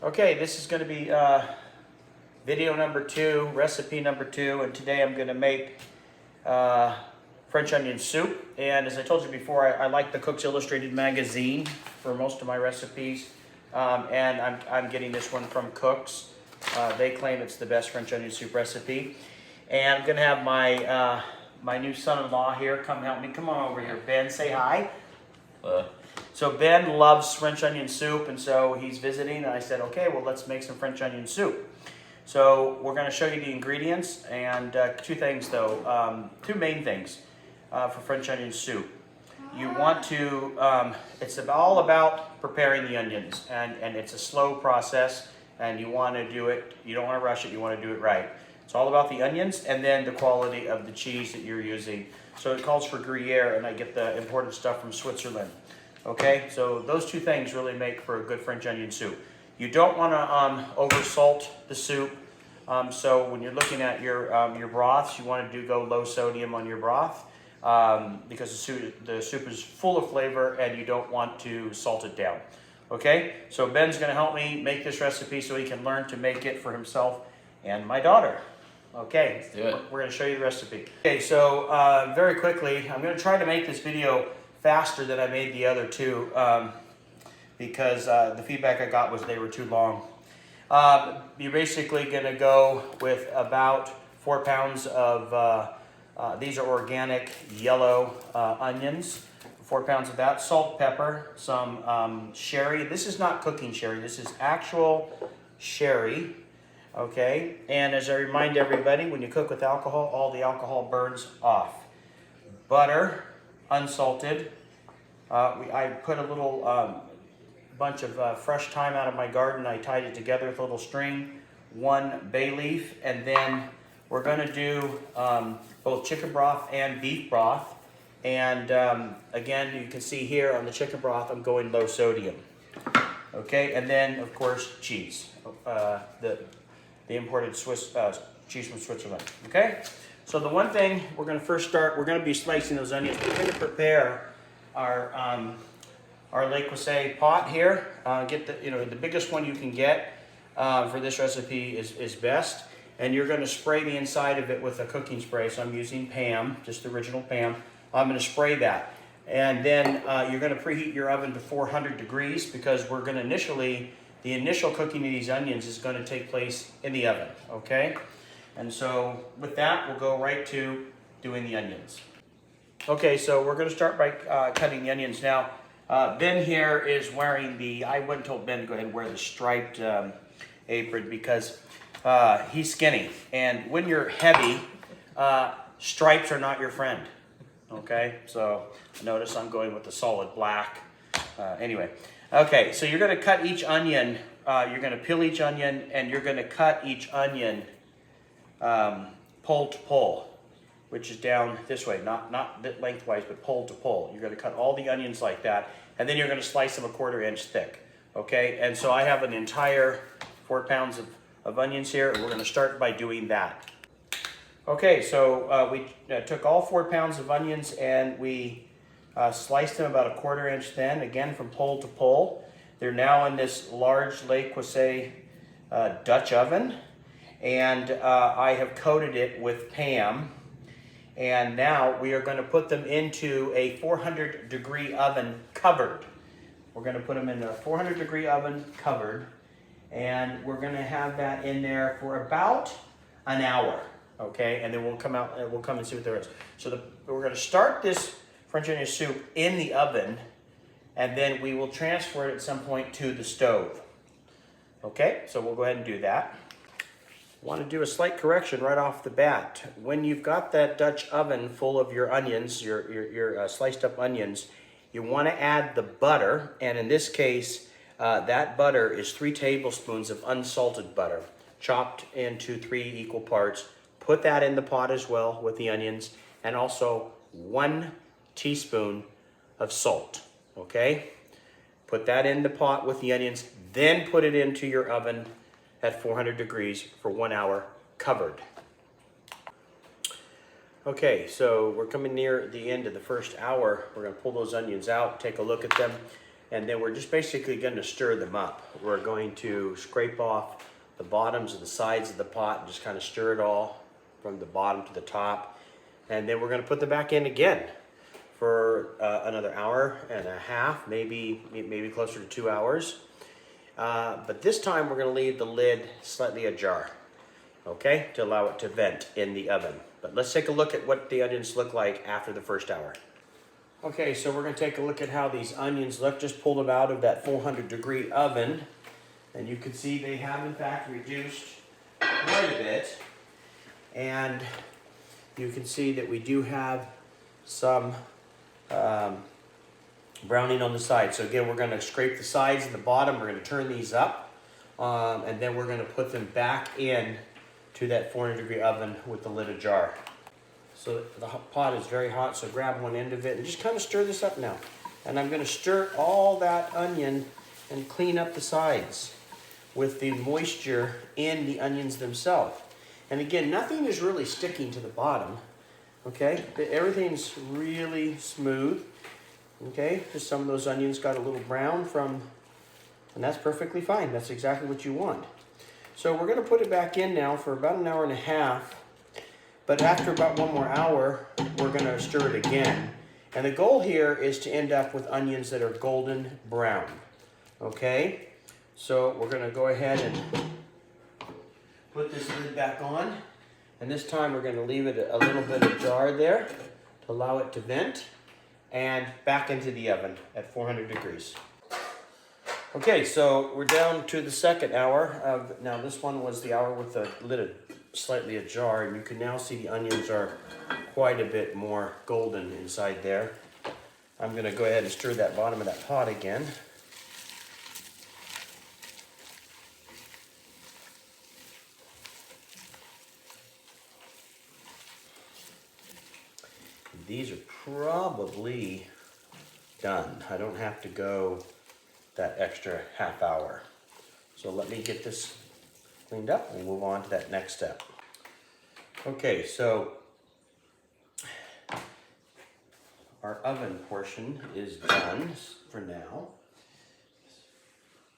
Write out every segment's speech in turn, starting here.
Okay, this is going to be video number 2, recipe number 2, and today I'm going to make French onion soup. And as I told you before, I like the Cook's Illustrated magazine for most of my recipes, and I'm getting this one from Cook's. They claim it's the best French onion soup recipe. And I'm going to have my my new son-in-law here come help me. Come on over here, Ben. Say hi. So Ben loves French onion soup, and so he's visiting, and I said, okay, well, let's make some French onion soup. So we're going to show you the ingredients, and two things, though, two main things for French onion soup. You want to, it's all about preparing the onions, and it's a slow process, and you want to do it, you don't want to rush it, you want to do it right. It's all about the onions and then the quality of the cheese that you're using. So it calls for Gruyere, and I get the imported stuff from Switzerland. Okay, so those two things really make for a good French onion soup. You don't want to over salt the soup. So when you're looking at your broths, you want to go low sodium on your broth because the soup is full of flavor and you don't want to salt it down. Okay, so Ben's going to help me make this recipe so he can learn to make it for himself and my daughter. Okay, let's do it. We're going to show you the recipe. Okay, so very quickly, I'm going to try to make this video faster than I made the other two because the feedback I got was they were too long. You're basically going to go with about 4 pounds of, these are organic yellow onions, 4 pounds of that, salt, pepper, some sherry. This is not cooking sherry, this is actual sherry. Okay, and as I remind everybody, when you cook with alcohol, all the alcohol burns off. Butter, unsalted. I put a little bunch of fresh thyme out of my garden. I tied it together with a little string, 1 bay leaf, and then we're going to do both chicken broth and beef broth. And again, you can see here on the chicken broth, I'm going low sodium. Okay, and then of course cheese, the imported Swiss cheese from Switzerland. Okay, so the one thing we're going to first start, we're going to be slicing those onions. We're going to prepare our Le Creuset pot here. Get the biggest one you can get for this recipe is best. And you're going to spray the inside of it with a cooking spray. So I'm using Pam, just the original Pam. I'm going to spray that. And then you're going to preheat your oven to 400 degrees because we're going to the initial cooking of these onions is going to take place in the oven, okay? And so with that, we'll go right to doing the onions. Okay, so we're going to start by cutting the onions. Now, Ben here is wearing I went and told Ben to go ahead and wear the striped apron because he's skinny. And when you're heavy, stripes are not your friend, okay? So notice I'm going with the solid black. Anyway, okay, so you're going to cut each onion, you're going to peel each onion, and you're going to cut each onion pole to pole, which is down this way, not lengthwise, but pole to pole. You're going to cut all the onions like that, and then you're going to slice them 1/4 inch thick, okay? And so I have an entire 4 pounds of onions here, and we're going to start by doing that. Okay, so we took all 4 pounds of onions and we sliced them about 1/4 inch thin, again from pole to pole. They're now in this large Le Creuset Dutch oven, and I have coated it with Pam. And now we are going to put them into a 400 degree oven covered. We're going to put them in a 400 degree oven covered, and we're going to have that in there for about an hour. Okay, and then we'll come out and we'll come and see what there is. So we're going to start this French onion soup in the oven, and then we will transfer it at some point to the stove. Okay, so we'll go ahead and do that. I want to do a slight correction right off the bat. When you've got that Dutch oven full of your onions, your sliced up onions, you want to add the butter, and in this case, that butter is 3 tablespoons of unsalted butter, chopped into 3 equal parts. Put that in the pot as well with the onions, and also 1 teaspoon of salt, okay? Put that in the pot with the onions, then put it into your oven at 400 degrees for 1 hour, covered. Okay, so we're coming near the end of the first hour. We're gonna pull those onions out, take a look at them. And then we're just basically going to stir them up. We're going to scrape off the bottoms and the sides of the pot and just kind of stir it all from the bottom to the top. And then we're going to put them back in again for another hour and a half, maybe closer to 2 hours. But this time we're going to leave the lid slightly ajar, okay, to allow it to vent in the oven. But let's take a look at what the onions look like after the first hour. Okay, so we're going to take a look at how these onions look. Just pulled them out of that 400-degree oven, and you can see they have in fact reduced quite a bit. And you can see that we do have some browning on the side. So again, we're going to scrape the sides and the bottom. We're going to turn these up, and then we're going to put them back in to that 400-degree oven with the lid ajar. So the pot is very hot, so grab one end of it and just kind of stir this up now. And I'm going to stir all that onion and clean up the sides with the moisture in the onions themselves. And again, nothing is really sticking to the bottom, okay? Everything's really smooth, okay? Just some of those onions got a little brown from, and that's perfectly fine. That's exactly what you want. So we're going to put it back in now for about an hour and a half. But after about 1 more hour, we're going to stir it again. And the goal here is to end up with onions that are golden brown. Okay? So we're going to go ahead and put this lid back on. And this time we're going to leave it a little bit ajar there to allow it to vent. And back into the oven at 400 degrees. Okay, so we're down to the second hour. Now this one was the hour with the lid slightly ajar, and you can now see the onions are quite a bit more golden inside there. I'm going to go ahead and stir that bottom of that pot again. These are probably done. I don't have to go that extra half hour. So let me get this cleaned up and move on to that next step. Okay, so our oven portion is done for now.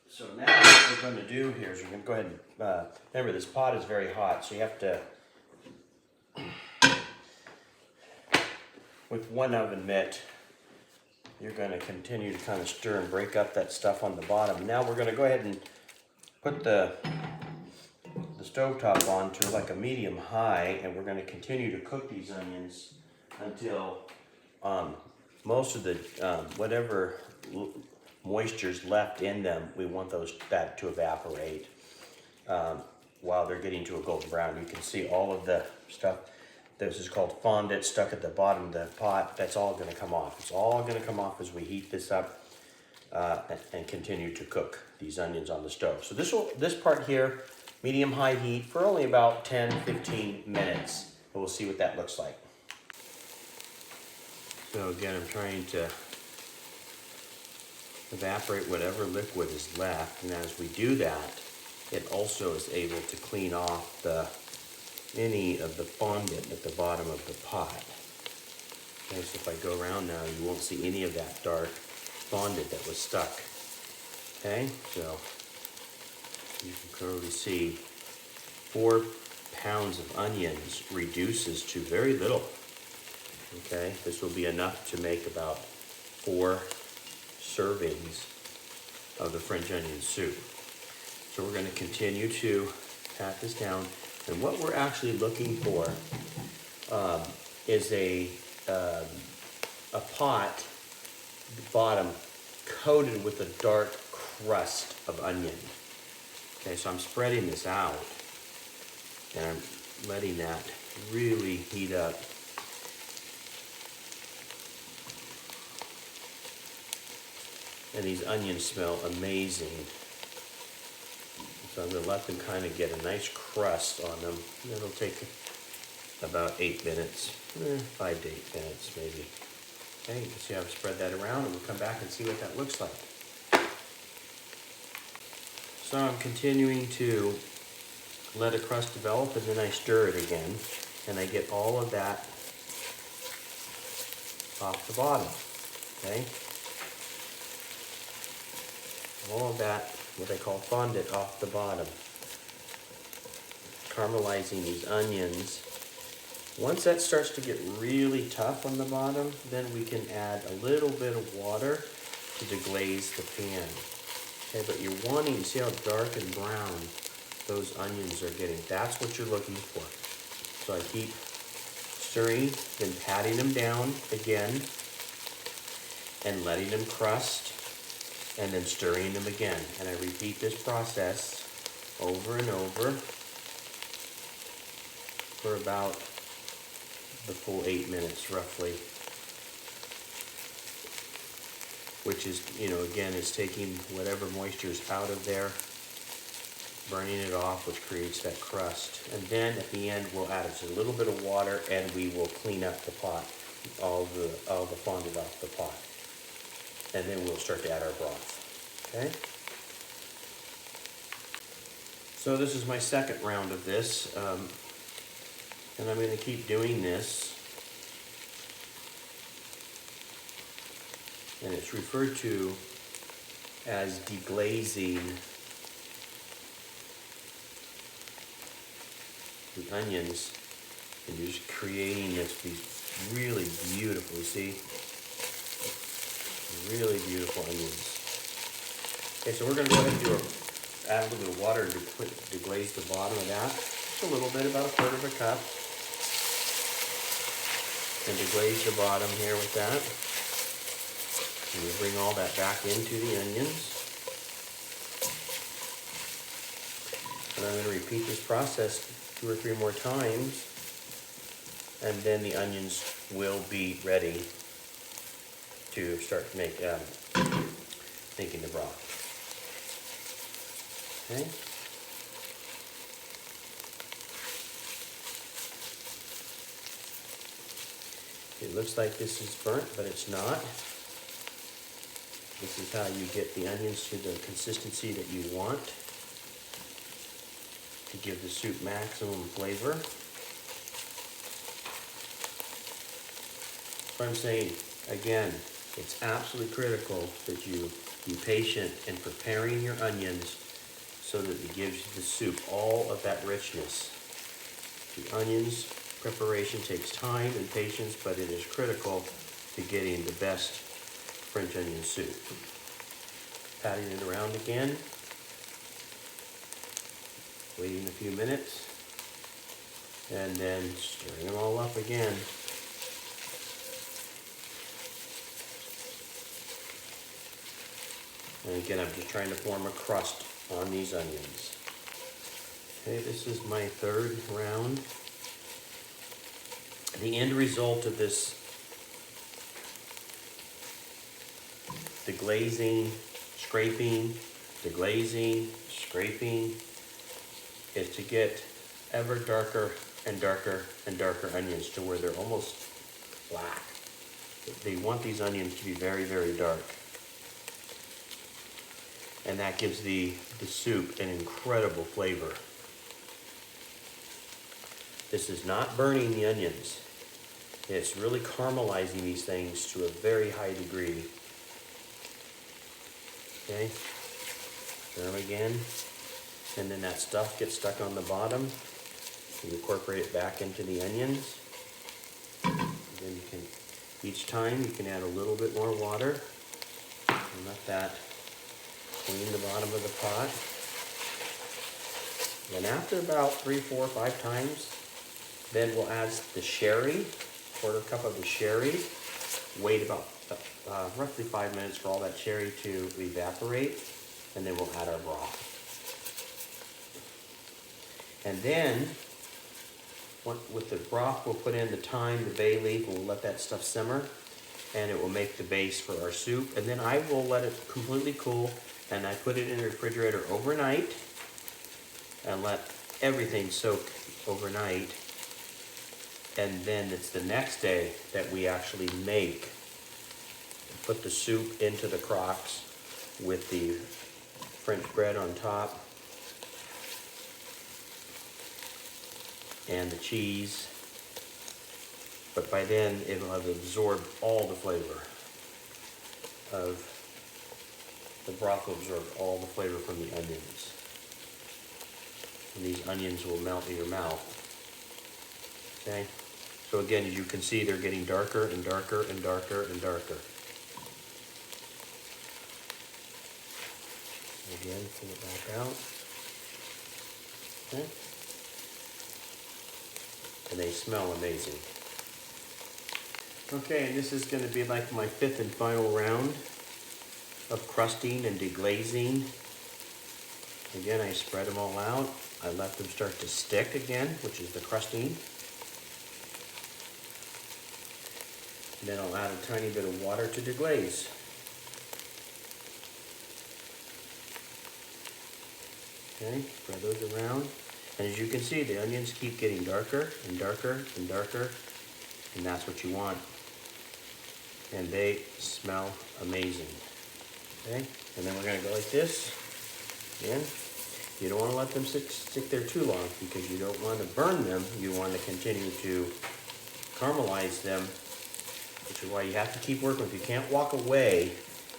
So now what we're going to do here is we're going to go ahead and, remember this pot is very hot, so you have to, with one oven mitt, you're going to continue to kind of stir and break up that stuff on the bottom. Now we're going to go ahead and put the stovetop on to like a medium high, and we're going to continue to cook these onions until most of the whatever moisture's left in them, we want that to evaporate while they're getting to a golden brown. You can see all of the stuff. This is called fondant stuck at the bottom of the pot. That's all going to come off. It's all going to come off as we heat this up and continue to cook these onions on the stove. So this part here, medium-high heat for only about 10-15 minutes. And we'll see what that looks like. So again, I'm trying to evaporate whatever liquid is left. And as we do that, it also is able to clean off any of the fondant at the bottom of the pot. Okay, so if I go around now, you won't see any of that dark fondant that was stuck. Okay, so you can clearly see 4 pounds of onions reduces to very little. Okay, this will be enough to make about 4 servings of the French onion soup. So we're going to continue to pat this down, and what we're actually looking for is a pot bottom coated with a dark crust of onion. Okay, so I'm spreading this out, and I'm letting that really heat up. And these onions smell amazing. So I'm going to let them kind of get a nice crust on them. It'll take about 8 minutes, 5 to 8 minutes maybe. Okay, you can see I've spread that around, and we'll come back and see what that looks like. So I'm continuing to let a crust develop, and then I stir it again, and I get all of that off the bottom. Okay. all of that, what I call fondant, off the bottom. Caramelizing these onions. Once that starts to get really tough on the bottom, then we can add a little bit of water to deglaze the pan. Okay, but you're wanting to see how dark and brown those onions are getting. That's what you're looking for. So I keep stirring, then patting them down again, and letting them crust, and then stirring them again. And I repeat this process over and over for about the full 8 minutes roughly, which is, again, is taking whatever moisture is out of there, burning it off, which creates that crust. And then at the end, we'll add just a little bit of water, and we will clean up the pot, all the fondant off the pot. And then we'll start to add our broth, okay? So this is my second round of this, and I'm going to keep doing this. And it's referred to as deglazing the onions, and you're just creating these really beautiful, see? Really beautiful onions. Okay, so we're going to go ahead and add a little bit of water to deglaze the bottom of that. Just a little bit, about 1/4 of a cup. And deglaze the bottom here with that. And we bring all that back into the onions. And I'm going to repeat this process 2 or 3 more times, and then the onions will be ready to start making the broth. Okay. It looks like this is burnt, but it's not. This is how you get the onions to the consistency that you want to give the soup maximum flavor. So I'm saying, again, it's absolutely critical that you be patient in preparing your onions so that it gives the soup all of that richness. The onions preparation takes time and patience, but it is critical to getting the best French onion soup. Patting it around again, waiting a few minutes, and then stirring them all up again. And again, I'm just trying to form a crust on these onions. Okay, this is my 3rd round. The end result of this deglazing, scraping, deglazing, scraping is to get ever darker and darker and darker onions to where they're almost black. They want these onions to be very, very dark. And that gives the soup an incredible flavor. This is not burning the onions. It's really caramelizing these things to a very high degree. Okay, stir them again. And then that stuff gets stuck on the bottom. You incorporate it back into the onions. And then you can, each time you can add a little bit more water and let that clean the bottom of the pot. And after about 3, 4, 5 times, then we'll add the sherry, 1/4 cup of the sherry. Wait about roughly 5 minutes for all that sherry to evaporate, and then we'll add our broth. And then, with the broth, we'll put in the thyme, the bay leaf, and we'll let that stuff simmer, and it will make the base for our soup. And then I will let it completely cool, and I put it in the refrigerator overnight, and let everything soak overnight. And then it's the next day that we actually put the soup into the crocks with the French bread on top and the cheese. But by then it will have absorbed all the flavor of the broth will absorb all the flavor from the onions. And these onions will melt in your mouth. Okay? So again, as you can see, they're getting darker and darker and darker and darker. Again, pull it back out. Okay? And they smell amazing. Okay, and this is going to be like my 5th and final round of crusting and deglazing. Again, I spread them all out. I let them start to stick again, which is the crusting. And then I'll add a tiny bit of water to deglaze. Okay, spread those around. And as you can see, the onions keep getting darker and darker and darker, and that's what you want. And they smell amazing. Okay, and then we're gonna go like this. Again, you don't wanna let them stick there too long because you don't wanna burn them. You wanna continue to caramelize them, which is why you have to keep working. If you can't walk away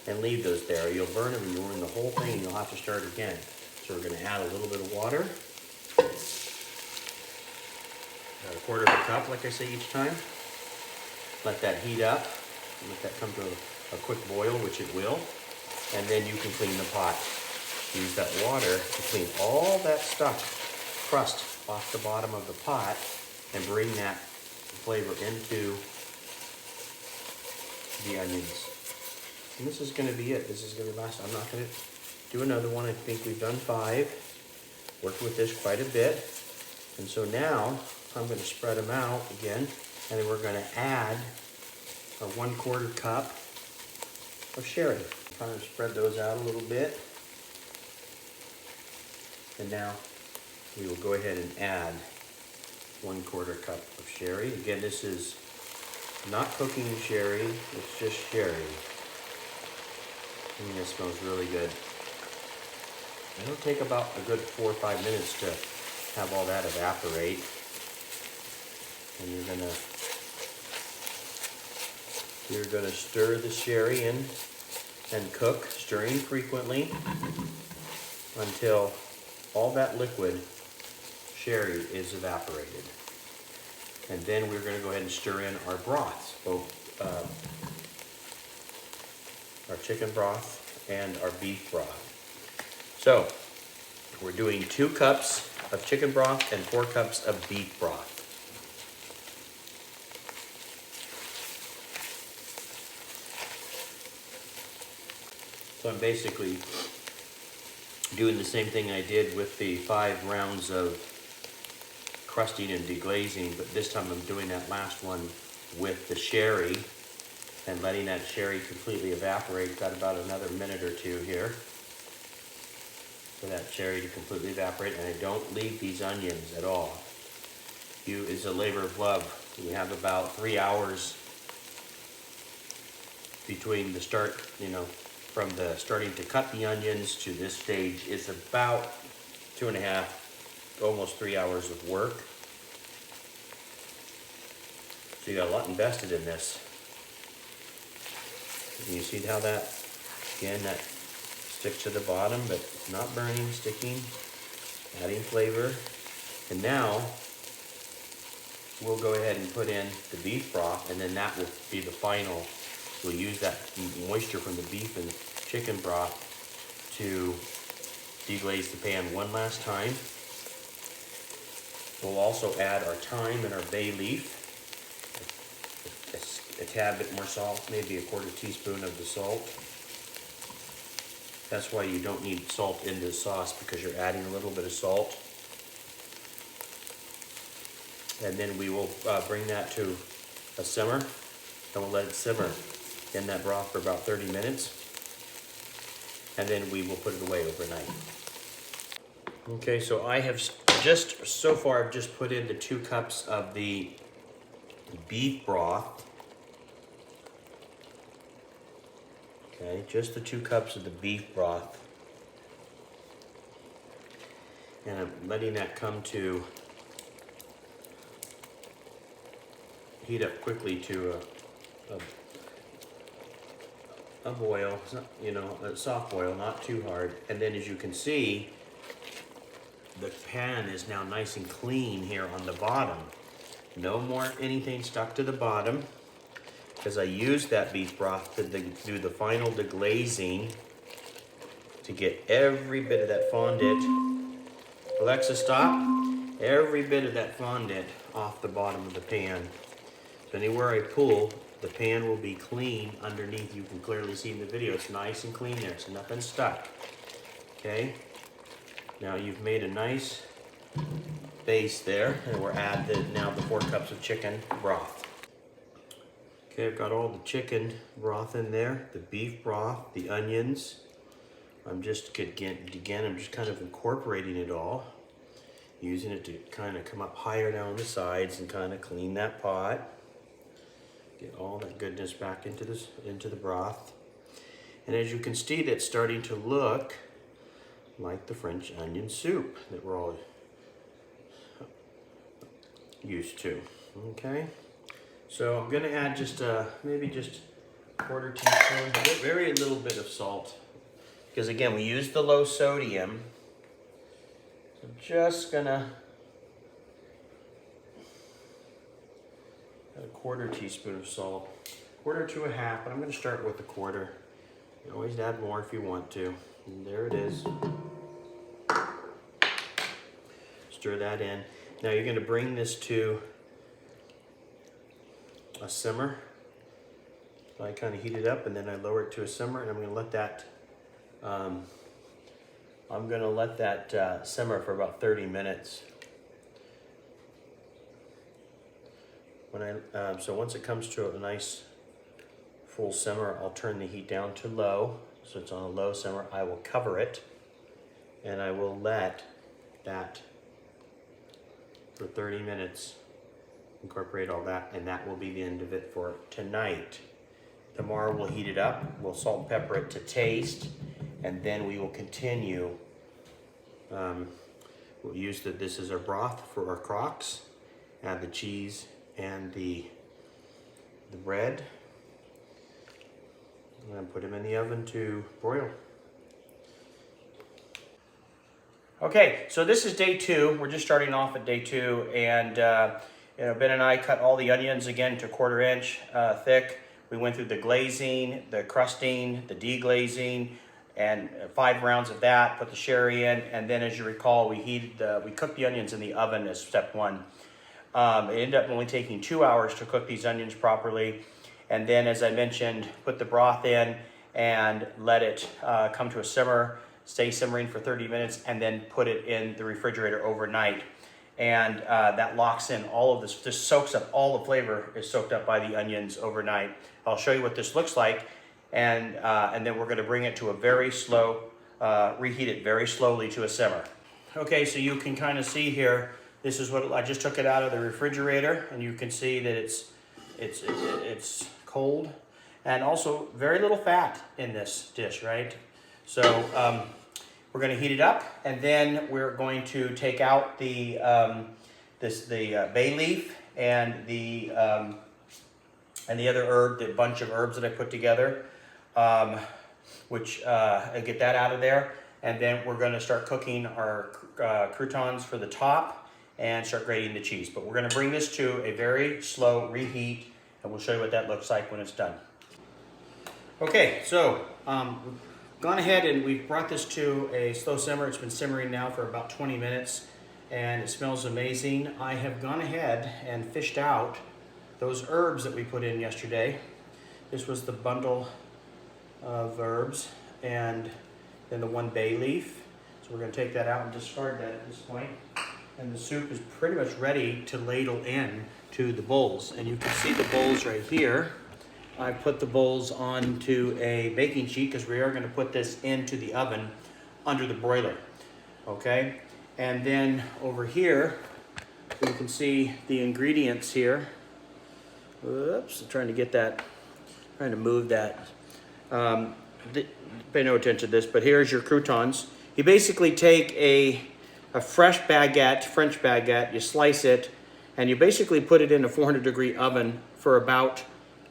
and leave those there, you'll burn them and you'll ruin the whole thing and you'll have to start again. So we're gonna add a little bit of water. About 1/4 cup, like I say each time. Let that heat up. Let that come to a quick boil, which it will. And then you can clean the pot. Use that water to clean all that stuff, crust off the bottom of the pot, and bring that flavor into the onions. And this is gonna be it. This is gonna last. I'm not gonna do another one. I think we've done 5. Worked with this quite a bit. And so now I'm gonna spread them out again, and then we're gonna add a 1/4 cup of sherry. Kind of spread those out a little bit. And now we will go ahead and add 1/4 cup of sherry. Again, this is not cooking sherry, it's just sherry. And this smells really good. It'll take about a good 4 or 5 minutes to have all that evaporate. And you're gonna stir the sherry in and cook, stirring frequently until all that liquid sherry is evaporated. And then we're gonna go ahead and stir in our broths, both our chicken broth and our beef broth. So we're doing 2 cups of chicken broth and 4 cups of beef broth. So I'm basically doing the same thing I did with the 5 rounds of crusting and deglazing, but this time I'm doing that last one with the sherry and letting that sherry completely evaporate. Got about another minute or 2 here for that sherry to completely evaporate, and I don't leave these onions at all. It's a labor of love. We have about 3 hours between the start, from the starting to cut the onions to this stage is about 2.5, almost 3 hours of work. So you got a lot invested in this. And you see how that, again, that sticks to the bottom, but not burning, sticking, adding flavor. And now we'll go ahead and put in the beef broth, and then that will be the final. We'll use that moisture from the beef and chicken broth to deglaze the pan one last time. We'll also add our thyme and our bay leaf, a tad bit more salt, maybe a 1/4 teaspoon of the salt. That's why you don't need salt in this sauce, because you're adding a little bit of salt. And then we will bring that to a simmer, and we'll let it simmer in that broth for about 30 minutes. And then we will put it away overnight. Okay, so I have so far I've just put in the 2 cups of the beef broth. Okay, just the 2 cups of the beef broth. And I'm letting that come to heat up quickly to a boil, you know, a soft boil, not too hard. And then as you can see, the pan is now nice and clean here on the bottom. No more anything stuck to the bottom, because I used that beef broth to do the final deglazing to get every bit of that fondant. Alexa, stop. Every bit of that fondant off the bottom of the pan. So anywhere I pull, the pan will be clean underneath. You can clearly see in the video, it's nice and clean there, so nothing stuck. Okay, now you've made a nice base there, and we'll add now the 4 cups of chicken broth. Okay, I've got all the chicken broth in there, the beef broth, the onions. I'm just, again, I'm just kind of incorporating it all, using it to kind of come up higher down the sides and kind of clean that pot. Get all that goodness back into the broth. And as you can see, that's starting to look like the French onion soup that we're all used to. Okay, so I'm gonna add just maybe just a 1/4 teaspoon, very little bit of salt, because again, we use the low sodium. So I'm just gonna add a 1/4 teaspoon of salt, 1/4 to a 1/2, but I'm gonna start with a 1/4. You can always add more if you want to. And there it is. Stir that in. Now you're gonna bring this to a simmer. So I kind of heat it up and then I lower it to a simmer, and I'm gonna let that simmer for about 30 minutes. So once it comes to a nice full simmer, I'll turn the heat down to low. So it's on a low simmer. I will cover it, and I will let that for 30 minutes, incorporate all that, and that will be the end of it for tonight. Tomorrow we'll heat it up, we'll salt and pepper it to taste, and then we will continue. We'll use this as our broth for our crocs, add the cheese and the bread, and put them in the oven to broil. Okay, so this is day 2. We're just starting off at day 2, and you know, Ben and I cut all the onions again to 1/4 inch thick. We went through the glazing, the crusting, the deglazing, and 5 rounds of that. Put the sherry in, and then, as you recall, we cooked the onions in the oven as step 1. It ended up only taking 2 hours to cook these onions properly, and then, as I mentioned, put the broth in and let it come to a simmer. Stay simmering for 30 minutes, and then put it in the refrigerator overnight. And that locks in all of this. This soaks up, all the flavor is soaked up by the onions overnight. I'll show you what this looks like, and then we're gonna bring it to a very slow, reheat it very slowly to a simmer. Okay, so you can kind of see here, this is what I just took it out of the refrigerator, and you can see that it's cold, and also very little fat in this dish, right? So we're going to heat it up, and then we're going to take out the bay leaf and the other herb, the bunch of herbs that I put together, get that out of there, and then we're going to start cooking our croutons for the top and start grating the cheese. But we're going to bring this to a very slow reheat, and we'll show you what that looks like when it's done. Okay, so gone ahead and we've brought this to a slow simmer. It's been simmering now for about 20 minutes, and it smells amazing. I have gone ahead and fished out those herbs that we put in yesterday. This was the bundle of herbs, and then the 1 bay leaf. So we're going to take that out and discard that at this point. And the soup is pretty much ready to ladle in to the bowls. And you can see the bowls right here. I put the bowls onto a baking sheet because we are going to put this into the oven under the broiler. Okay, and then over here you can see the ingredients here. Oops, I'm trying to move that. Pay no attention to this, but here's your croutons. You basically take a fresh baguette, French baguette, you slice it, and you basically put it in a 400-degree oven for about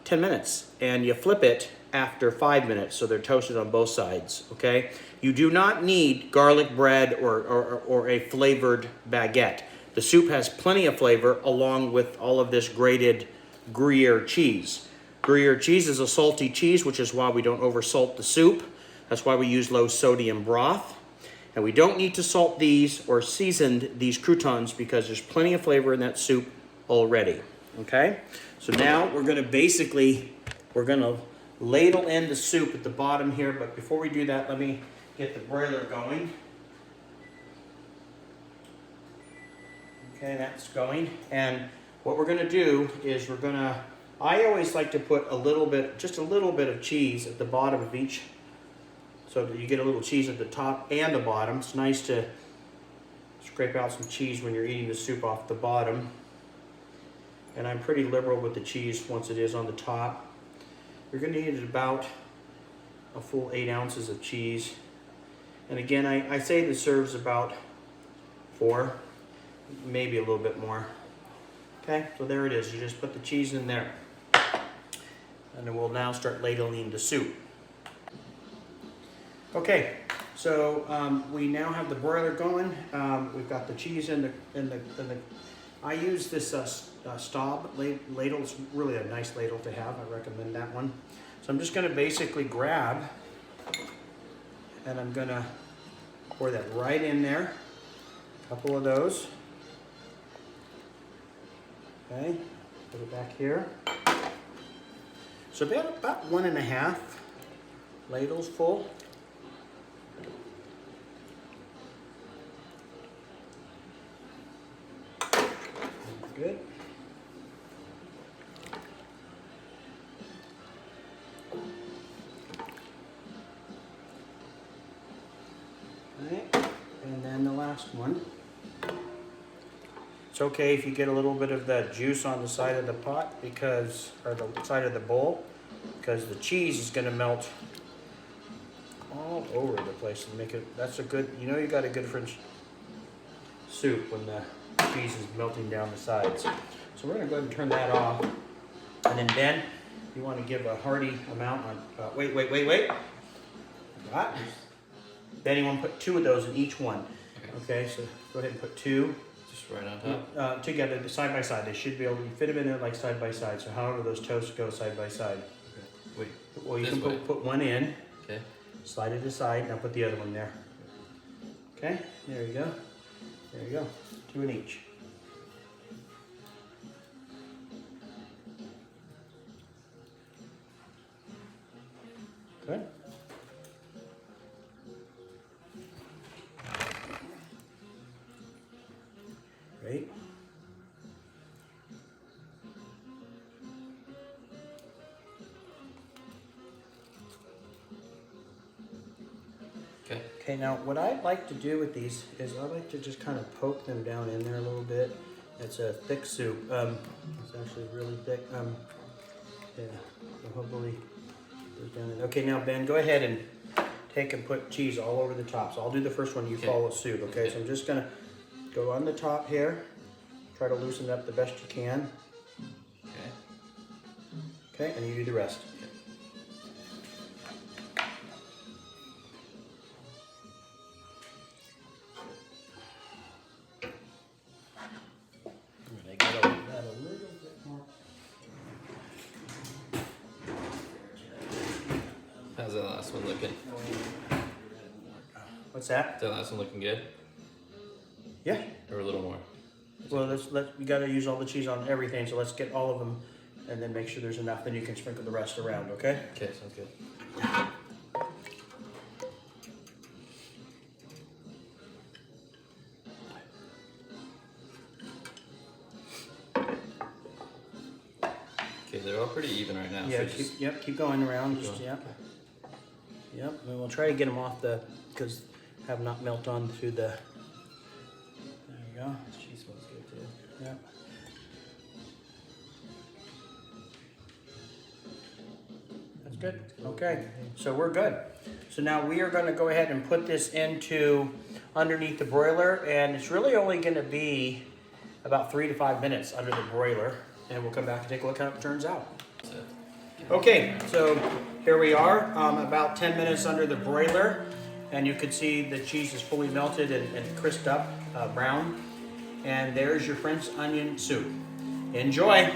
10 minutes, and you flip it after 5 minutes, so they're toasted on both sides, okay? You do not need garlic bread or a flavored baguette. The soup has plenty of flavor along with all of this grated Gruyere cheese. Gruyere cheese is a salty cheese, which is why we don't oversalt the soup. That's why we use low sodium broth. And we don't need to salt these or season these croutons because there's plenty of flavor in that soup already, okay? So now we're gonna ladle in the soup at the bottom here, but before we do that, let me get the broiler going. Okay, that's going. And what we're gonna do is I always like to put just a little bit of cheese at the bottom of each, so that you get a little cheese at the top and the bottom. It's nice to scrape out some cheese when you're eating the soup off the bottom. And I'm pretty liberal with the cheese once it is on the top. You're gonna need about a full 8 ounces of cheese. And again, I say this serves about 4, maybe a little bit more. Okay, so there it is. You just put the cheese in there. And then we'll now start ladling the soup. Okay, so we now have the broiler going. We've got the cheese in the. I use this Staub ladle. It's really a nice ladle to have. I recommend that one. So I'm just going to basically grab, and I'm going to pour that right in there. A couple of those. Okay, put it back here. So about 1.5 ladles full. Good. Okay, and then the last one. It's okay if you get a little bit of that juice on the side of the pot or the side of the bowl, because the cheese is going to melt all over the place and make it. That's a good. You got a good French soup when the cheese is melting down the sides. So we're going to go ahead and turn that off. And then Ben, you want to give a hearty amount on. Wait. What? Ben, you want to put 2 of those in each one. Okay, so go ahead and put 2. Just right on top? Together, side by side. They should be able to fit them in there like side by side. So however those toasts go side by side. Okay. Wait. Well, you This can way. put one in. Okay. Slide it aside. Now put the other one there. Okay, there you go. There you go. 2 in each. Good. Great. Okay. Okay, now what I like to do with these is I like to just kind of poke them down in there a little bit. It's a thick soup. It's actually really thick. Yeah, so hopefully it goes down in. Okay, now Ben, go ahead and take and put cheese all over the top. So I'll do the first one, you Okay. follow suit, okay? So I'm just gonna go on the top here. Try to loosen it up the best you can. Okay. Okay, and you do the rest. I gotta leave that a little bit more. How's that last one looking? What's that? Is that last one looking good? Yeah. Or a little more? Well, we gotta use all the cheese on everything, so let's get all of them and then make sure there's enough, then you can sprinkle the rest around, okay? Okay, sounds good. Okay, they're all pretty even right now. Yeah, so just, keep going around, Keep just, going. yep. Yep, and we'll try to get them off because have not melt on through the, there you go, cheese smells good too. yep. That's good, okay, so we're good. So now we are gonna go ahead and put this into underneath the broiler, and it's really only gonna be about 3 to 5 minutes under the broiler, and we'll come back and take a look how it turns out. That's it. Okay, so here we are, about 10 minutes under the broiler, and you can see the cheese is fully melted and crisped up, brown. And there's your French onion soup. Enjoy!